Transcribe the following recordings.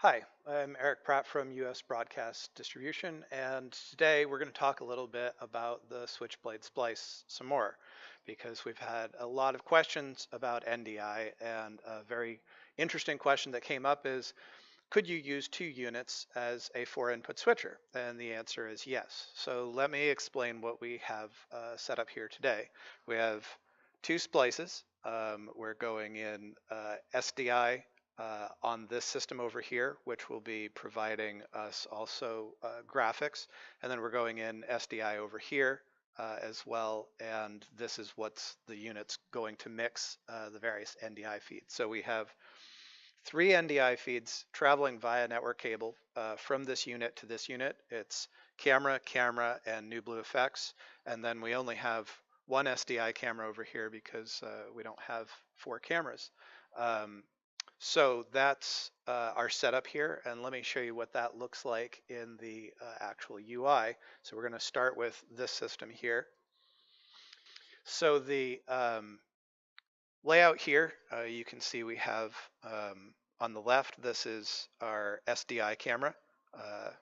Hi, I'm Eric Pratt from US Broadcast Distribution, and today we're going to talk a little bit about the Switchblade Splyce some more, because we've had a lot of questions about NDI, and a very interesting question that came up is, could you use two units as a four-input switcher? And the answer is yes. So let me explain what we have set up here today. We have two splices. We're going in SDI on this system over here, which will be providing us also graphics. And then we're going in SDI over here as well. And this is what's the unit's going to mix the various NDI feeds. So we have three NDI feeds traveling via network cable from this unit to this unit. It's camera, camera, and New Blue effects. And then we only have one SDI camera over here because we don't have four cameras. So that's our setup here, and let me show you what that looks like in the actual UI. So we're going to start with this system here. So the layout here, you can see we have on the left, this is our SDI camera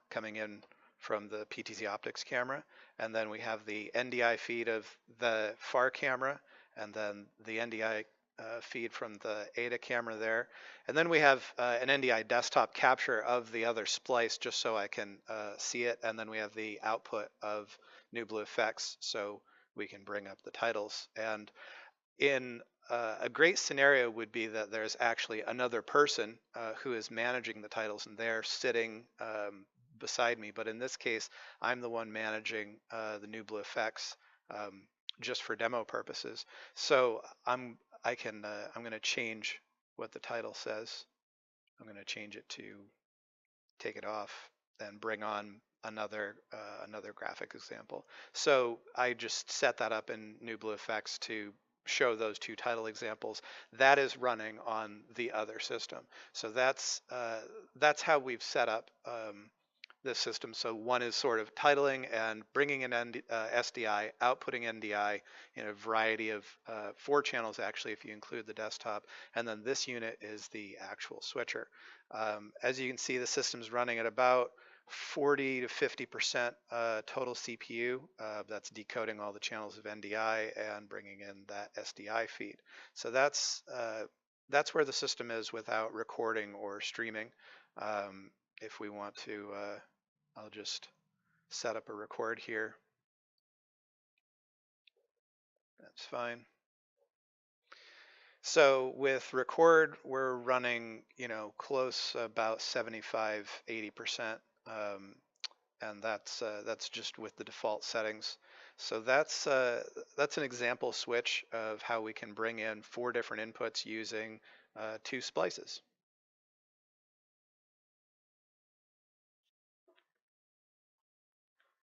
coming in from the PTZ Optics camera, and then we have the NDI feed of the far camera, and then the NDI feed from the ADA camera there. And then we have an NDI desktop capture of the other splice just so I can see it. And then we have the output of New Blue effects so we can bring up the titles. And in a great scenario would be that there's actually another person who is managing the titles and they're sitting beside me. But in this case, I'm the one managing the New Blue effects just for demo purposes. So I'm going to change what the title says. I'm going to change it to take it off and bring on another graphic example. So I just set that up in New Blue effects to show those two title examples. That is running on the other system. So that's how we've set up this system. So one is sort of titling and bringing in SDI, outputting NDI in a variety of 4 channels actually if you include the desktop, and then this unit is the actual switcher. As you can see, the system's running at about 40 to 50% total CPU. That's decoding all the channels of NDI and bringing in that SDI feed. So that's where the system is without recording or streaming. If we want to, I'll just set up a record here. That's fine. So with record, we're running, close about 75, 80%, and that's just with the default settings. So that's an example switch of how we can bring in 4 different inputs using 2 splices.